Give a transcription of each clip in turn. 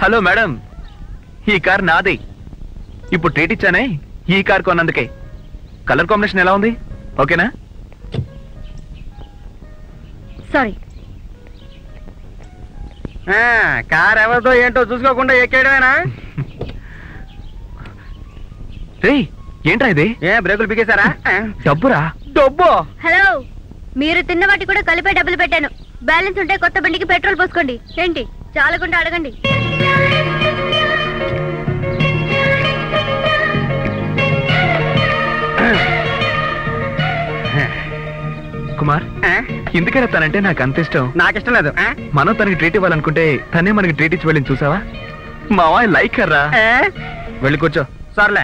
Hello madam, ఈ car నాది. ఇప్పుడు ట్రీట్ ఇచ్చానే ఈ కార్ కొన్నందుకే. కలర్ కాంబినేషన్ ఎలా ఉంది? ఓకేనా? సారీ. కార్ ఎవరిదో ఏంటో చూసుకోకుండా ఎక్కేయడమేనా? రే ఏంట్రా ఇది? బ్రేకులు బిగేశారా? డబ్బురా? డబ్బు? హలో, మీరు తిన్న వాటి కూడా కలిపే డబ్బులు పెట్టాను. బ్యాలెన్స్ ఉంటే కొత్త బండికి పెట్రోల్ పోసుకోండి. ఏంటి చాలకుండా అడగండి. కుమార్, ఎందుకైనా తనంటే నాకు అంత ఇష్టం. నాకు ఇష్టం లేదు. మనం తనకి ట్రీట్ ఇవ్వాలనుకుంటే తనే మనకి ట్రీట్ ఇచ్చి వెళ్ళింది చూసావా? మావా లైక్ కర్రా. వెళ్ళి కూర్చో. సర్లే.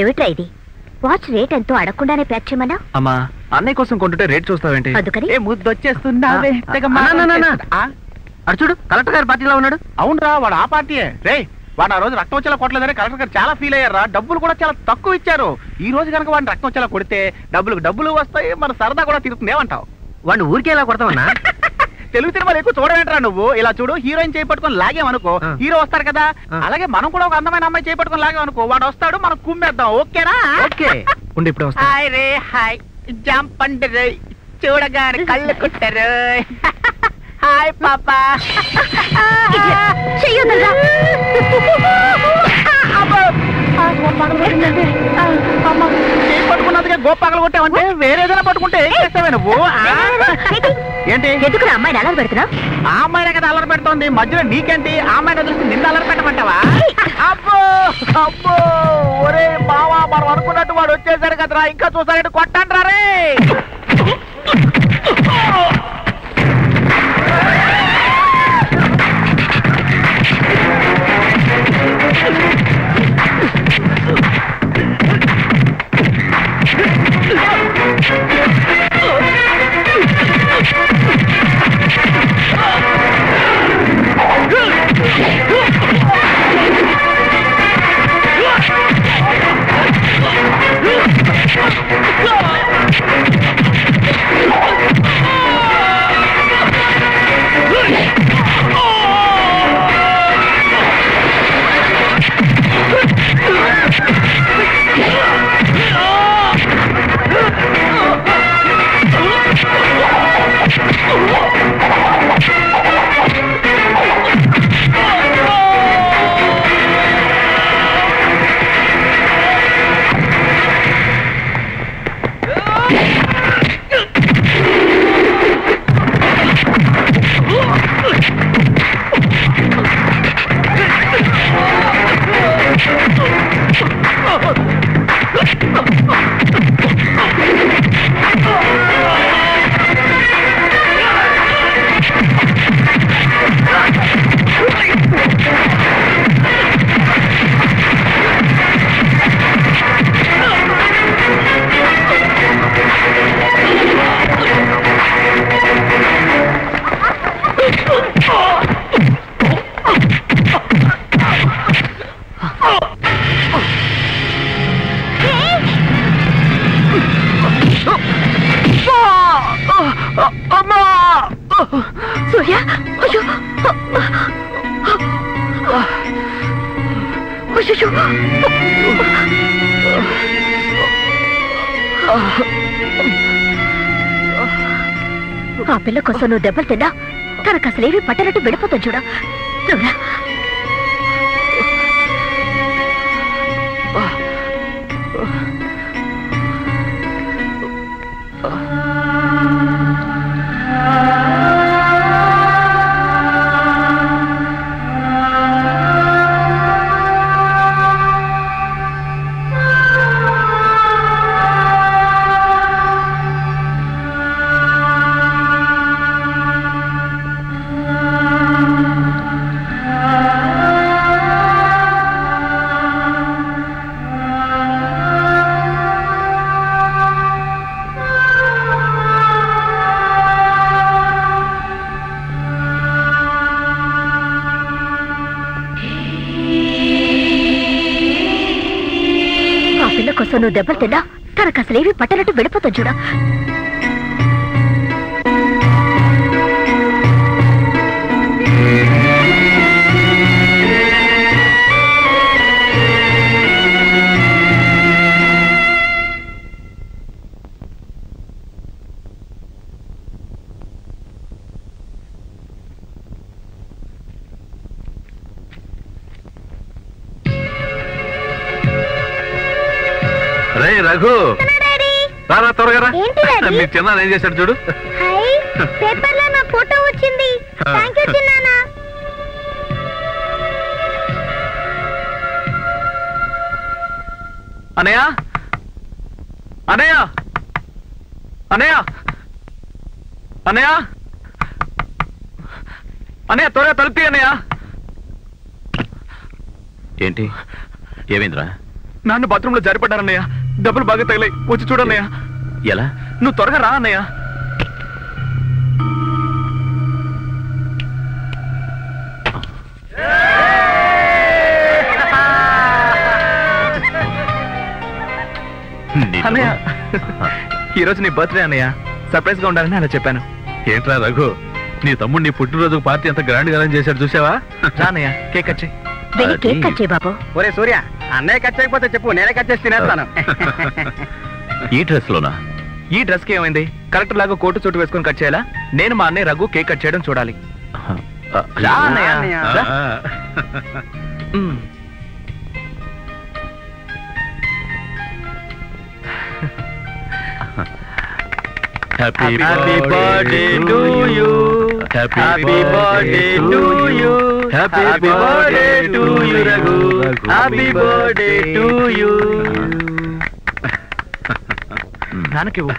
ఏమిట్రా ఇది? వాచ్ రేట్ ఎంతో అడగకుండానే ప్యాక్ చేయమన్నా? అమ్మా, అన్నయ్య కోసం కొంటుంటే రేట్ చూస్తావేంటి? అందుకని ముద్దొచ్చేస్తున్నావే. అడు చూడు, కలెక్టర్ గారి పార్టీలో ఉన్నాడు. అవునరా, వాడు ఆ పార్టీయే. రే, వాడు ఆ రోజు రక్తం వచ్చేలా కొట్టలేదని కలెక్టర్ గారు చాలా ఫీల్ అయ్యారా. డబ్బులు కూడా చాలా తక్కువ ఇచ్చారు. ఈ రోజు కనుక వాడిని రక్తం వచ్చేలా కొడితే డబ్బులు వస్తాయి, మన సరదా కూడా తీరుతుంది. ఏమంటావు? వాడిని ఊరికే ఎలా కొడతామన్నా? తెలుగు సినిమాలు ఎక్కువ చూడవేంట్రా నువ్వు? ఇలా చూడు, హీరోయిన్ చేపట్టుకొని లాగేమనుకో, హీరో వస్తాడు కదా. అలాగే మనం కూడా ఒక అందమైన అమ్మాయి చేపట్టుకొని లాగేమనుకో, వాడు వస్తాడు, మనం కుమ్మేద్దాం. ఓకేనా? ఓకే. ఉండి ఇప్పుడు వస్తా. హాయ్ రే, హాయ్. జంపండి రే, చూడగానే కళ్ళు కుట్టారు. హాయ్ పాపా. పట్టుకున్నదిగా గోపాగలు కొట్టావంటే వేరేదైనా పట్టుకుంటే ఏం చేస్తావే నువ్వు? ఏంటి ఎందుకు అమ్మాయిని అలర్ పెడుతున్నా? ఆ అమ్మాయినే కదా అల్లరి పెడుతోంది, మధ్యలో నీకేంటి? ఆ అమ్మాయిని వదిలిసి నిన్ను అల్లరి పెట్టమంటావా? అబ్బో అబ్బో, ఒరే బావా, మనం అనుకున్నట్టు వాడు వచ్చేసాడు కదరా. ఇంకా చూసారంటే కొట్టండి రే. సూర్య, అయ్యో ఆ పిల్ల కోసం నువ్వు దెబ్బలు తిన్నా తనకు అసలేవి పట్టనట్టు వెళ్ళిపోతాను చూడ. చూడా కోసం నువ్వు దెబ్బలు తిన్నా తనకు అసలేవి పట్టనట్టు వెళ్ళిపోతాను చూడ. రఘు రారా త్వరగా ఏంటి డాడీ? మీ చిన్న ఏం చేశాడు చూడు. పేపర్ లో నా ఫోటో వచ్చింది. థాంక్యూ చిన్నానా. అనయ్య అనయ్య అనయ్య అనయ్య అనయ్య త్వరగా తలుపు అన్నయ్య. ఏంటి ఏమైందిరా? నాన్న బాత్రూంలో జారిపడ్డారన్నయ్య. డబ్బులు బాగా తగిలాయి. వచ్చి చూడన్నయ్య. ఎలా? నువ్వు త్వరగా రా అన్నయ్య. అన్నయ్య ఈరోజు నీ బర్త్డే అన్నయ్య. సర్ప్రైజ్ గా ఉండాలని అలా చెప్పాను. ఏంట్రా రఘు, నీ తమ్ముడు నీ పుట్టినరోజు పార్టీ ఎంత గ్రాండ్ గా అరేంజ్ చేశాడు చూసావా? రా అన్నయ్య, కేక్ కట్ చెయ్. వెళ్ళి కేక్ కట్ చేయి బాబు. ఒరే సూర్య, అన్నయ్య కట్ చేయకపోతే చెప్పు, నేనే కట్ చేసి తినేస్తాను. ఈ డ్రెస్ లోనా? ఈ డ్రెస్ కి ఏమైంది? కరెక్ట్ లాగా కోటు చోటు వేసుకొని కట్ చేయాలా? నేను మా అన్నయ్య రఘు కేక్ కట్ చేయడం చూడాలి. రా అన్నయ్య, రా. Happy Happy birthday to you. Happy birthday to you. Happy birthday to you, Raghu. Happy birthday to you. నాన్నకి ఇవ్వు.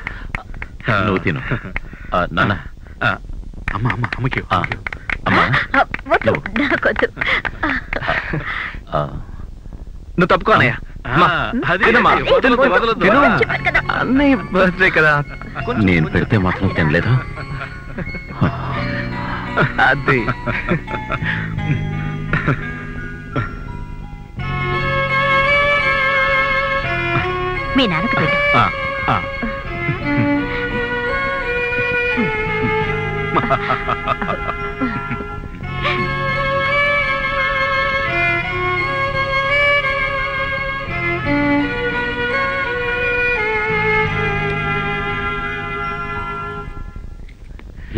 నువ్వు తిను. నాన్న అమ్మకి అమ్మా వద్దు, నాకొద్దు. నువ్వు తప్పుకో అన్నయ్య. చెప్పాను కదా. అన్నయ్య బర్త్డే కదా. నేను పెడితే మాత్రం తినలేదా? అది మీ నాన్నకు పెట్టు.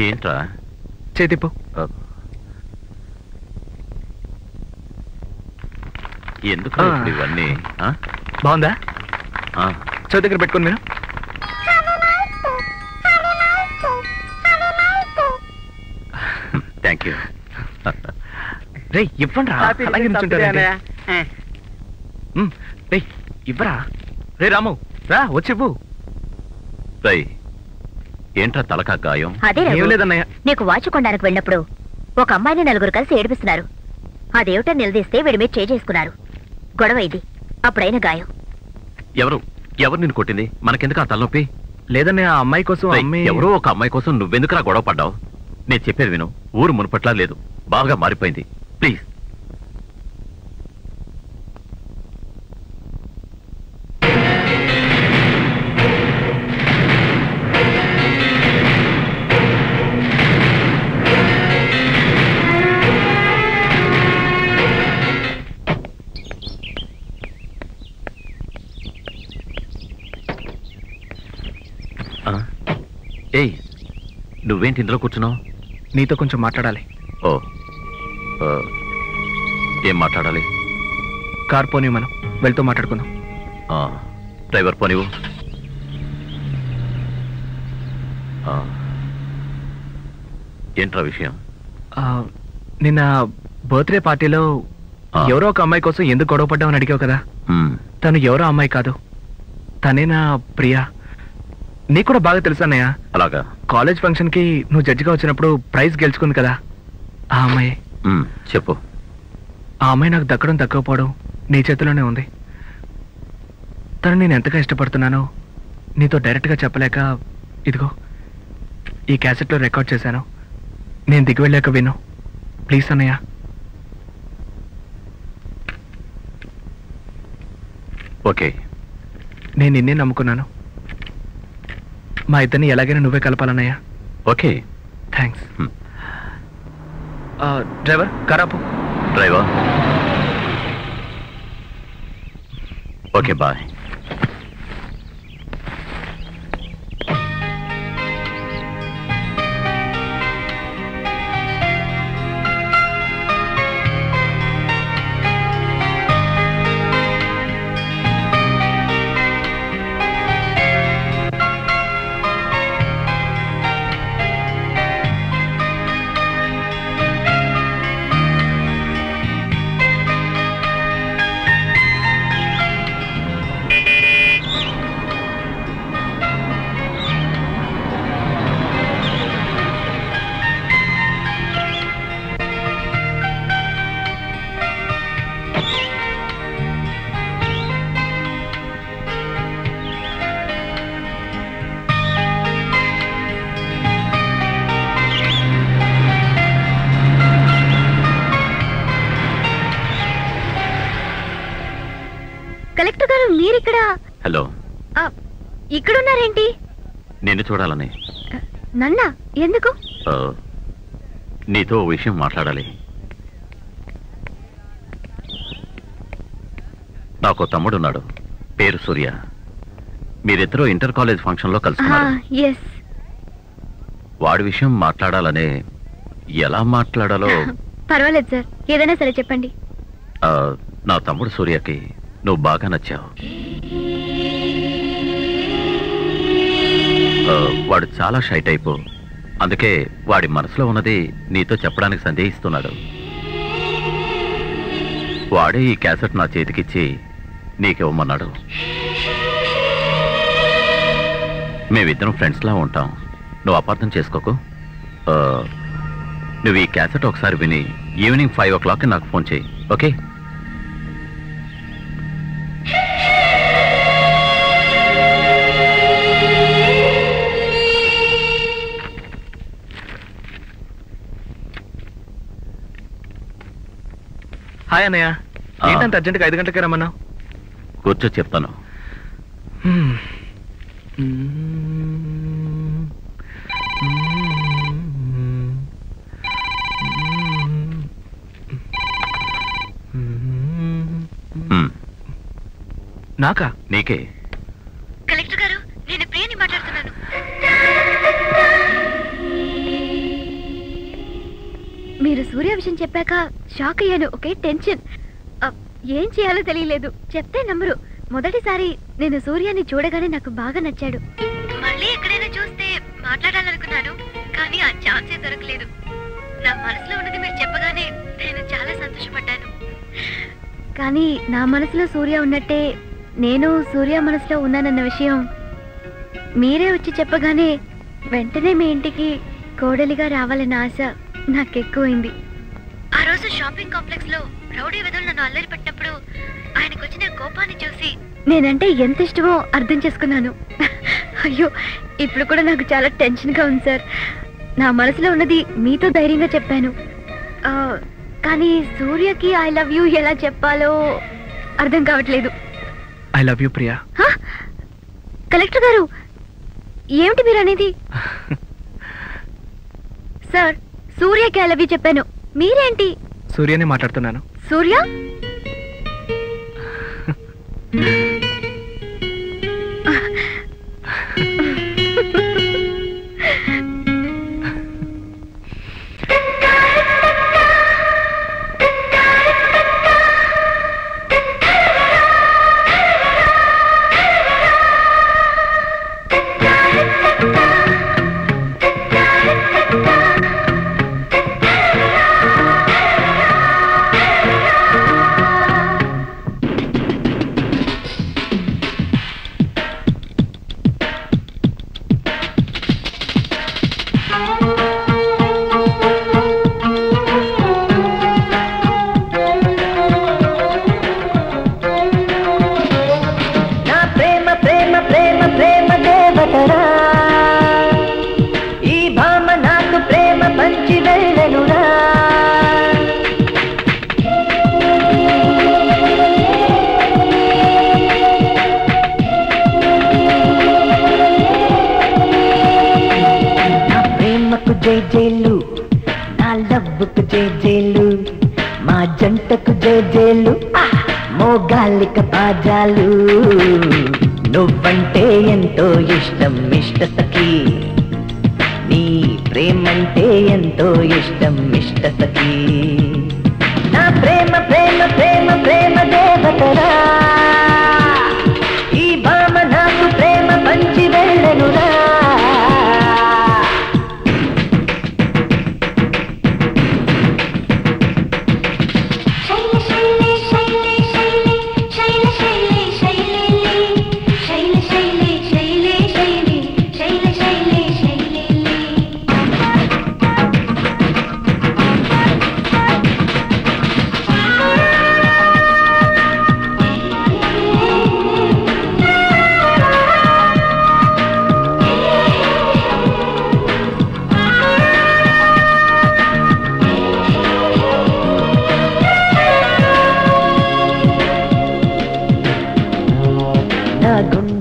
ఏంట్రా? చేతిప్పు. ఎందుకు ఇప్పుడు ఇవన్నీ? బాగుందా? చౌ దగ్గర పెట్టుకోండి మీరు. Thank you. రే ఇవ్వండి రా. అలాగే నిల్చుంటారండి. రే ఇవ్వరా. రే రాము రా, వచ్చి ఇవ్వు. రై ఏంట్రా తలకా గాయం? అదే ఏం రఘు, లేదన్నయ్య. నీకు వాచ్ కొనడానికి వెళ్ళినప్పుడు ఒక అమ్మాయిని నలుగురు కలిసి ఏడిపిస్తున్నారు. అదేమిటో నిలదీస్తే వీడి మీద చేసుకున్నారు. గొడవ ఇది. అప్పుడైన గాయం. ఎవరు ఎవరు నిన్ను కొట్టింది? మనకెందుకు ఆ తలనొప్పి? లేదన్నయ్య, ఆ అమ్మాయి కోసం అమ్మాయి. ఎవరో ఒక అమ్మాయి కోసం నువ్వెందుకురా గొడవ పడ్డావు? నేను చెప్పేది విను. ఊరు మునుపట్లా లేదు, బాగా మారిపోయింది. ప్లీజ్. ఏయ్, నువ్వేంటి ఇందులో కూర్చున్నావు? నీతో కొంచెం మాట్లాడాలి. ఓ, ఏం మాట్లాడాలి? కార్ పోనీ, మనం వెళ్తూ మాట్లాడుకుందాం. డ్రైవర్ పోనివు. ఏంట్రా విషయం? నిన్న బర్త్డే పార్టీలో ఎవరో ఒక అమ్మాయి కోసం ఎందుకు గొడవ పడ్డామని అడిగావు కదా. తను ఎవరో అమ్మాయి కాదు, తనే నా ప్రియా. నీకు కూడా బాగా తెలుసు అన్నయ్య. అలాగా? కాలేజ్ ఫంక్షన్ కి నువ్వు జడ్జిగా వచ్చినప్పుడు ప్రైజ్ గెలుచుకుంది కదా ఆ అమ్మాయి. చెప్పు. ఆ అమ్మాయి నాకు దక్కడం దక్కకపోవడం నీ చేతిలోనే ఉంది. తను నేను ఎంతగా ఇష్టపడుతున్నానో నీతో డైరెక్ట్గా చెప్పలేక ఇదిగో ఈ క్యాసెట్లో రికార్డ్ చేశాను. నేను దిగి వెళ్ళాక విను ప్లీజ్ అన్నయ్య. ఓకే. నేను నిన్నే నమ్ముకున్నాను. మా ఇద్దరిని ఎలాగైనా నువ్వే కలపాలన్నయ్య. ఓకే. థ్యాంక్స్. డ్రైవర్ కరాపు. Driver okay, bye. మీరిక్కడ హలో. ఇక్కడున్నారేంటి? నిన్ను చూడాలని. నన్నా? ఎందుకు? నీతో ఓ విషయం మాట్లాడాలి. నాకు తమ్ముడున్నాడు, పేరు సూర్య. మీరిద్దరూ ఇంటర్ కాలేజ్ ఫంక్షన్ లో కలుసుకున్నారు. వాడి విషయం మాట్లాడాలనే. ఎలా మాట్లాడాలో పర్వాలేదు సార్, ఏదైనా సరే చెప్పండి. నా తమ్ముడు సూర్యకి నువ్వు బాగా నచ్చావు. వాడు చాలా షై టైపు. అందుకే వాడి మనసులో ఉన్నది నీతో చెప్పడానికి సందేహిస్తున్నాడు. వాడే ఈ క్యాసెట్ నా చేతికిచ్చి నీకివ్వమన్నాడు. మేమిద్దరం ఫ్రెండ్స్లా ఉంటాం, నువ్వు అపార్థం చేసుకోకు. నువ్వు ఈ క్యాసెట్ ఒకసారి విని ఈవినింగ్ 5 o'clock నాకు ఫోన్ చేయి, ఓకే? హాయ్ అన్నయ్య, ఏంటంత అర్జెంట్గా 5 గంటలకే రమ్మన్నావు? కూర్చో, చెప్తాను. నాకా? నీకే. కలెక్టర్ గారు, నేను ప్రియని మాట్లాడుతున్నాను. మీరు సూర్య విషయం చెప్పాక షాక్ అయ్యాను. ఒకే టెన్షన్. ఏం చేయాలో తెలియలేదు. చెప్తే నమ్మరు. మొదటిసారి నేను సూర్యాన్ని చూడగానే నాకు బాగా నచ్చాడు. మళ్ళీ ఎక్కడైనా చూస్తే మాట్లాడాలనుకున్నాను, కానీ ఆ ఛాన్సే దొరకలేదు. నా మనసులో ఉన్నది మీరు చెప్పగానే నేను చాలా సంతోషపడ్డాను. కానీ నా మనసులో సూర్య ఉన్నట్టే నేను సూర్య మనసులో ఉన్నానన్న విషయం మీరే వచ్చి చెప్పగానే వెంటనే మీ ఇంటికి కోడలిగా రావాలన్న ఆశ నాకెక్కువైంది. ఆ రోజు షాపింగ్ కాంప్లెక్స్ లో రౌడీ వెదలు నన్ను అల్లరి పెట్టినప్పుడు ఆయనకు వచ్చిన కోపాన్ని చూసి నేనంటే ఎంత ఇష్టమో అర్థం చేసుకున్నాను. అయ్యో, ఇప్పుడు కూడా నాకు చాలా టెన్షన్ గా ఉంది సార్. నా మనసులో ఉన్నది మీతో ధైర్యంగా చెప్పాను. కానీ సూర్యకి ఐ లవ్ యూ ఎలా చెప్పాలో అర్థం కావట్లేదు. I love you Priya. Collector గారు, ఏమిటి మీరు అనేది? సార్, సూర్యకి ఐ లవ్ యూ చెప్పాను, మీరేంటి? సూర్యనే మాట్లాడుతున్నాను. సూర్య? జైలు, నా లవ్వుకు జైలు, మా జంటకు జైలు, మోగాలిక బాజాలు. నువ్వంటే ఎంతో ఇష్టం ఇష్ట సఖీ, నీ ప్రేమంటే ఎంతో ఇష్టం ఇష్ట సఖీ. నా ప్రేమ ప్రేమ ప్రేమ ప్రేమ దేవతరా, ఈ భామ నాకు ప్రేమ పంచి వెళ్ళనురా.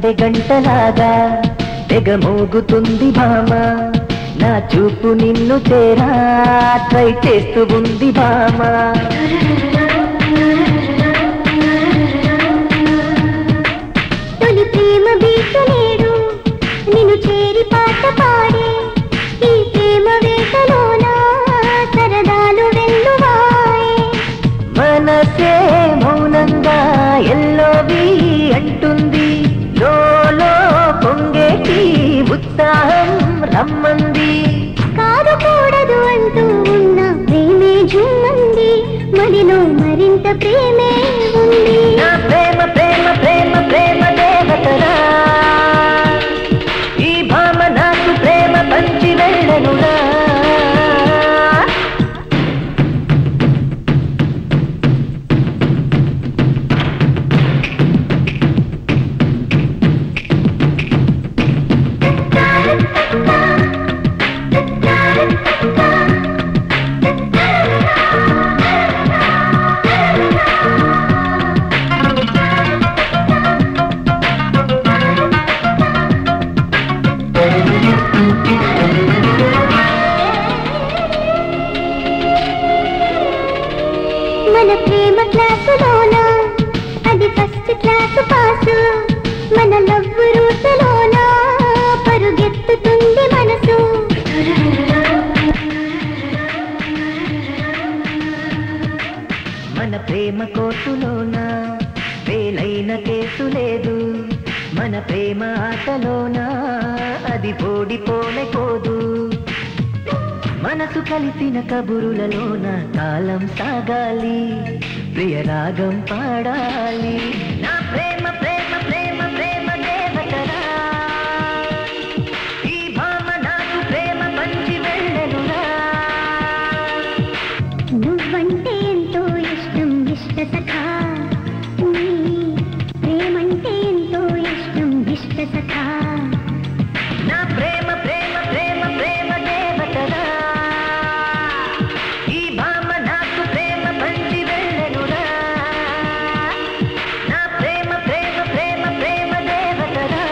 గుండె గంటలాగా తెగ మోగుతుంది భామ నా చూపు నిన్ను చేరా ట్రై చేస్తూ ఉంది భామ తొలి ప్రేమ బీచలేడు నిన్ను చేరి పాట పాడే ఈ ప్రేమ వేటలోనా సరదాలు వెల్లువాయే మనసే మౌనంగా ఎల్లోవి అంటుంది లోలో పొంగేటి ఉత్సాహం రమ్మంది కాదు కూడదు అంటూ ఉన్న ప్రేమే జుమ్మంది మదిలో మరింత ప్రేమే ఉంది నా ప్రేమ ప్రేమ ప్రేమ ప్రేమ దేవతరా ఈ భామ నాకు ప్రేమ పంచి వెళ్ళనురా మన ప్రేమ క్లాసులోనా అది ఫస్ట్ క్లాసు పాసు మన లవ్ రూటులోనా పరుగెత్తుతుంది మనసు మన ప్రేమ కోర్టులోన వేలైన కేసు లేదు మన ప్రేమ ఆటలోన అది ఓడిపోలేకోదు మనసు కలిసిన కబురులలోన కాలం సాగాలి ప్రియరాగం పాడాలి నా ప్రేమ ప్రేమ ప్రేమ ప్రేమ దేవతరా ఈ భామ నాకు ప్రేమ పంచి వెళ్ళనురా నువ్వంటే ఎంతో ఇష్టం ఇష్ట సఖా నీ ప్రేమంటే ఎంతో ఇష్టం ఇష్ట సఖా నా ప్రేమ ప్రేమ ప్రేమ ప్రేమ దేవతరా ఈ భామ నాకు ప్రేమ పంచి వెళ్ళనురా నా ప్రేమ ప్రేమ ప్రేమ ప్రేమ దేవతరా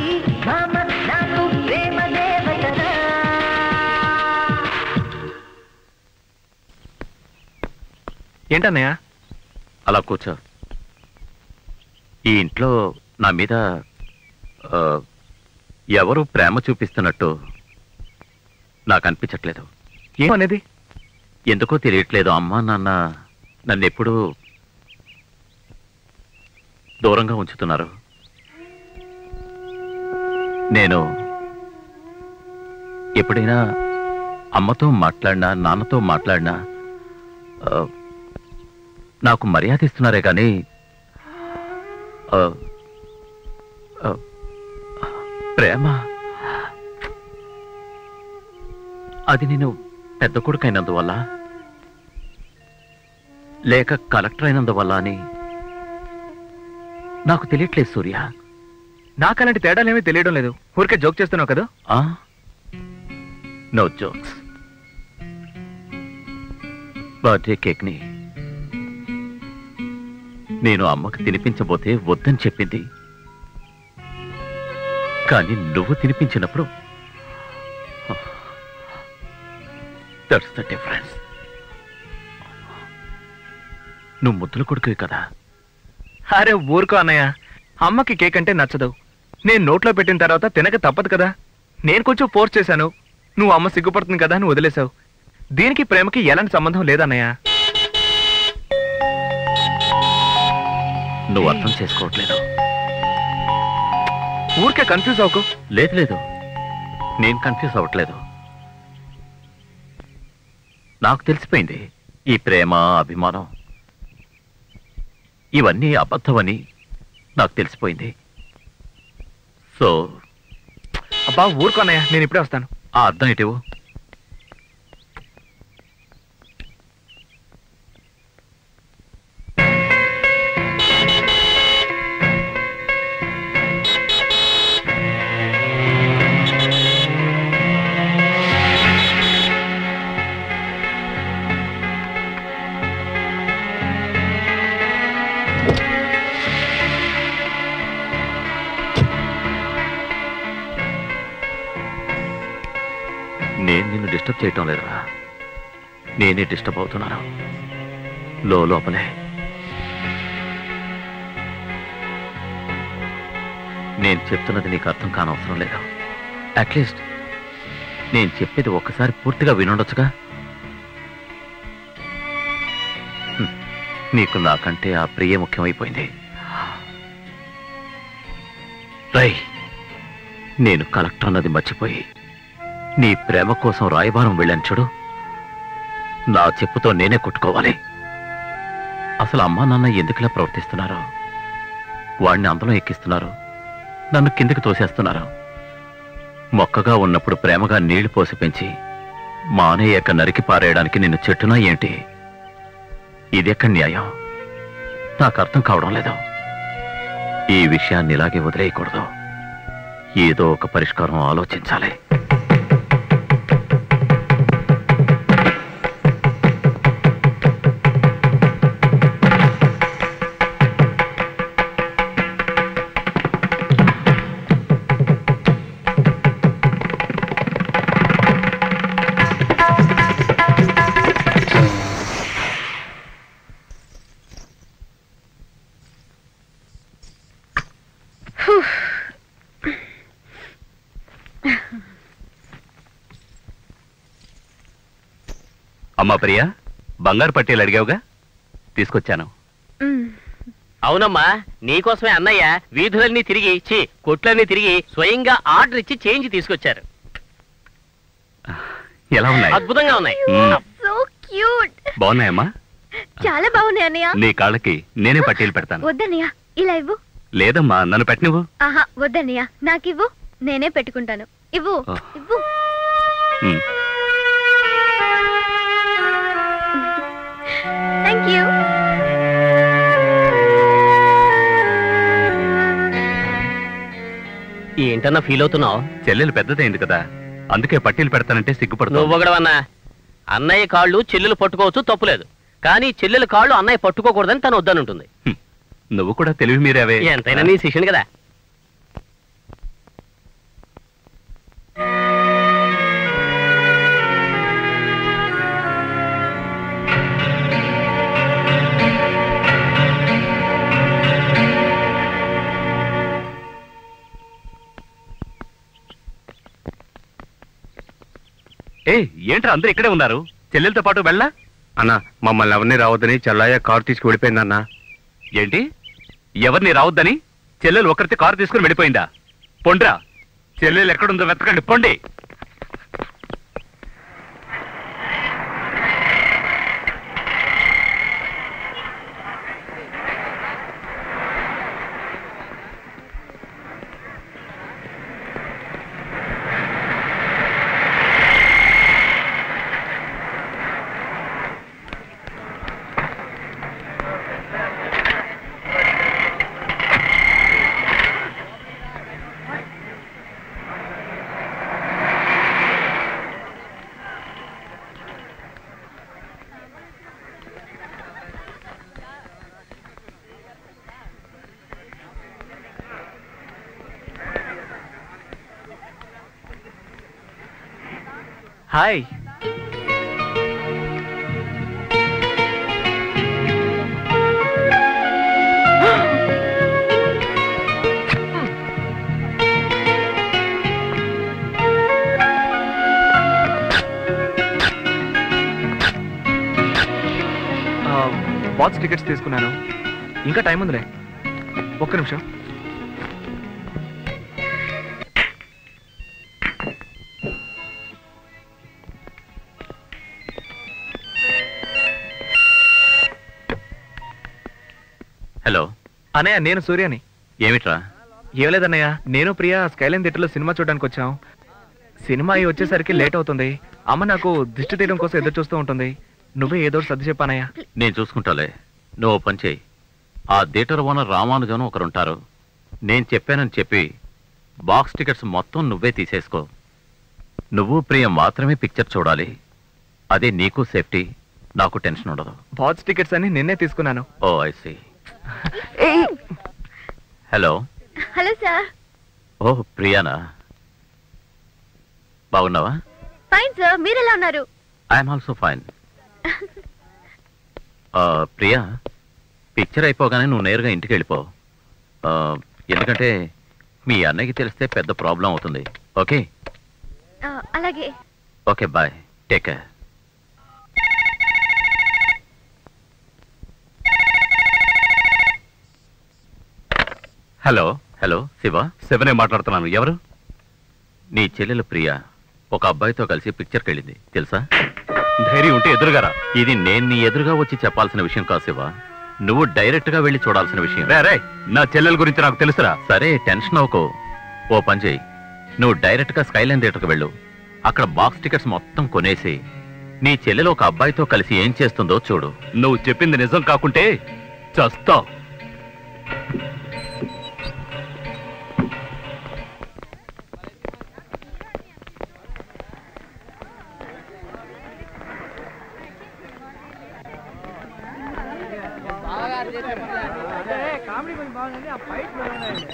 ఈ భామ నాకు ప్రేమ దేవతరా ఏంటన్నయ్య అలా కూర్చో. ఈ ఇంట్లో నా మీద ఎవరు ప్రేమ చూపిస్తున్నట్టు నాకు అనిపించట్లేదు. ఏమనేది? ఎందుకో తెలియట్లేదు. అమ్మా నాన్న నన్ను ఎప్పుడూ దూరంగా ఉంచుతున్నారు. నేను ఎప్పుడైనా అమ్మతో మాట్లాడినా నాన్నతో మాట్లాడినా నాకు మర్యాద ఇస్తున్నారే కానీ ప్రేమ అది నేను పెద్ద కొడుకైనందువల్ల లేక కలెక్టర్ అయినందువల్ల అని నాకు తెలియట్లేదు సూర్య. నాకు అలాంటి తేడాలేమీ తెలియడం లేదు. ఊరికే జోక్ చేస్తున్నావు కదా? No jokes. బర్త్డే కేక్ని నేను అమ్మకు తినిపించబోతే వద్దని చెప్పింది. కానీ నువ్వు తినిపించినప్పుడు దట్స్ ద డిఫరెన్స్. నువ్వు ముద్దుల కొడుకువి కదా. అరే ఊరుకో అన్నయ్య, అమ్మకి కేక్ అంటే నచ్చదు. నేను నోట్లో పెట్టిన తర్వాత తినక తప్పదు కదా. నేను కొంచెం ఫోర్స్ చేశాను. నువ్వు అమ్మ సిగ్గుపడుతుంది కదా అని వదిలేశావు. దీనికి ప్రేమకి ఎలాంటి సంబంధం లేదన్నయ్య. నువ్వు అర్థం చేసుకోవట్లేదు. ఊరికే కన్ఫ్యూజ్ అవ్వకు. లేదు లేదు, నేను కన్ఫ్యూజ్ అవ్వట్లేదు. నాకు తెలిసిపోయింది ఈ ప్రేమ అభిమానం ఇవన్నీ అబద్ధమని నాకు తెలిసిపోయింది. సో అబ్బా ఊరుకో అన్నయ్య, నేను ఇప్పుడే వస్తాను. ఆ అర్థం ఇటివు. నేను నిన్ను డిస్టర్బ్ చేయటం లేదురా, నేనే డిస్టర్బ్ అవుతున్నాను లోపలే. నేను చెప్తున్నది నీకు అర్థం కానవసరం లేదు. అట్లీస్ట్ నేను చెప్పేది ఒక్కసారి పూర్తిగా వినుండొచ్చుగా. నీకు నాకంటే ఆ ప్రియ ముఖ్యమైపోయింది. రై, నేను కలెక్టర్ అన్నది మర్చిపోయి నీ ప్రేమ కోసం రాయబారం వెళ్ళాను చూడు. నా చెప్పుతో నేనే కొట్టుకోవాలి. అసలు అమ్మా నాన్న ఎందుకులా ప్రవర్తిస్తున్నారు? వాడిని అందులో ఎక్కిస్తున్నారు, నన్ను కిందకి తోసేస్తున్నారు. మొక్కగా ఉన్నప్పుడు ప్రేమగా నీళ్లు పోసి పెంచి మానేయక నరికి పారేయడానికి నిన్ను చెట్టునా ఏంటి? ఇదెక్కడ న్యాయం? నాకు అర్థం కావడం లేదు. ఈ విషయాన్ని ఇలాగే వదిలేయకూడదు. ఏదో ఒక పరిష్కారం ఆలోచించాలి. అమ్మా ప్రియా, బంగారు పట్టీలు అడిగావుగా, తీసుకొచ్చాను. అవునమ్మా, నీకోసమే అన్నయ్య వీధులన్నీ తిరిగి కొట్లన్నీ తిరిగి స్వయంగా ఆర్డర్ ఇచ్చి చేంజ్ తీసుకొచ్చారు. ఎలా ఉన్నాయి? అద్భుతంగా ఉన్నాయి. So cute. బాగున్నాయమ్మా? చాలా బాగున్నాయి అన్నయ్య. నీ కాళ్ళకి నేనే పట్టీలు పెడతాను. వద్దన్నయ్య, ఇలా ఇవ్వు. లేదమ్మా, నన్ను పెట్టనివ్వు. ఆహా, వద్దన్నయ్య, నాకివ్వు, నేనే పెట్టుకుంటాను. ఇవ్వు ఇవ్వు. Thank you. ఏంటన్నా ఫీల్ అవుతున్నావు? చెల్లెలు పెద్దదైంది కదా, అందుకే పట్టీలు పెడతానంటే సిగ్గుపడుతుంది. నువ్వు ఒకడవన్నా. అన్నయ్య కాళ్ళు చెల్లెలు పట్టుకోవచ్చు, తప్పులేదు. కానీ చెల్లెలు కాళ్ళు అన్నయ్య పట్టుకోకూడదని తను వద్దనుంటుంది. నువ్వు కూడా తెలివి మీరేవే. ఎంతైనా నీ శిష్యుని కదా. ఏంట్రా అందరూ ఇక్కడే ఉన్నారు? చెల్లెలతో పాటు వెళ్ళా? అన్నా, మమ్మల్ని ఎవరిని రావద్దని చెల్లయ్య కారు తీసుకు వెళ్ళిపోయిందన్నా. ఏంటి? ఎవరిని రావద్దని? చెల్లెలు ఒకరితే కారు తీసుకుని వెళ్ళిపోయిందా? పొండ్రా, చెల్లెలు ఎక్కడుందో వెతకండి, పొండి. హాయ్. బాక్స్ టికెట్స్ తీసుకున్నాను, ఇంకా టైం ఉందిలే. ఒక్క నిమిషం. హలో అన్నయ్య, నేను సూర్యని. ఏమిట్రా? ఏం లేదన్నయ్య, నేను ప్రియా స్కైలైన్ థియేటర్లో సినిమా చూడడానికి వచ్చాం. సినిమా అయి వచ్చేసరికి లేట్ అవుతుంది. అమ్మ నాకు దిష్టి తీయడం కోసం ఎదురు చూస్తూ ఉంటుంది. నువ్వే ఏదో సర్ది చెప్పానయ్యా. నేను చూసుకుంటాలే, నువ్వు పని చేయి. ఆ థియేటర్ ఓనర్ రామానుజన్ ఒకరుంటారు, నేను చెప్పానని చెప్పి బాక్స్ టికెట్స్ మొత్తం నువ్వే తీసేసుకో. నువ్వు ప్రియ మాత్రమే పిక్చర్ చూడాలి. అదే నీకు సేఫ్టీ, నాకు టెన్షన్ ఉండదు. బాక్స్ టికెట్స్ అన్ని నిన్నే తీసుకున్నాను. Oh I see. Hello. Hello sir. Oh ప్రియానా, బాగున్నావా? ఫైన్ సార్, మీరెలా ఉన్నారు? I'm also fine. Priya, picture అయిపోగానే నువ్వు నేరుగా ఇంటికి వెళ్ళిపో. ఎందుకంటే మీ అన్నయ్యకి తెలిస్తే పెద్ద ప్రాబ్లం అవుతుంది. ఓకే? అలాగే. Okay, bye, take care. Hello hello Shiva, శివనే మాట్లాడుతున్నాను. ఎవరు? నీ చెల్లెలు ప్రియా ఒక అబ్బాయితో కలిసి పిక్చర్కి వెళ్ళింది, తెలుసా? ధైర్యం ఉంటే ఎదురుగారా. ఇది నేను నీ ఎదురుగా వచ్చి చెప్పాల్సిన విషయం కాదు శివ, నువ్వు డైరెక్ట్ గా వెళ్ళి చూడాల్సిన విషయం. రే, నా చెల్లెల గురించి నాకు తెలుసురా. సరే, టెన్షన్ అవ్వకో. ఓ పని చేయి, నువ్వు డైరెక్ట్ గా స్కైలైన్ థియేటర్కి వెళ్ళు. అక్కడ బాక్స్ టికెట్స్ మొత్తం కొనేసి నీ చెల్లెలు ఒక అబ్బాయితో కలిసి ఏం చేస్తుందో చూడు. నువ్వు చెప్పింది నిజం కాకుంటే చస్తావు. కామెడీ కొంచెం బాగుంది, ఆ ఫైట్ బాగున్నాయండి.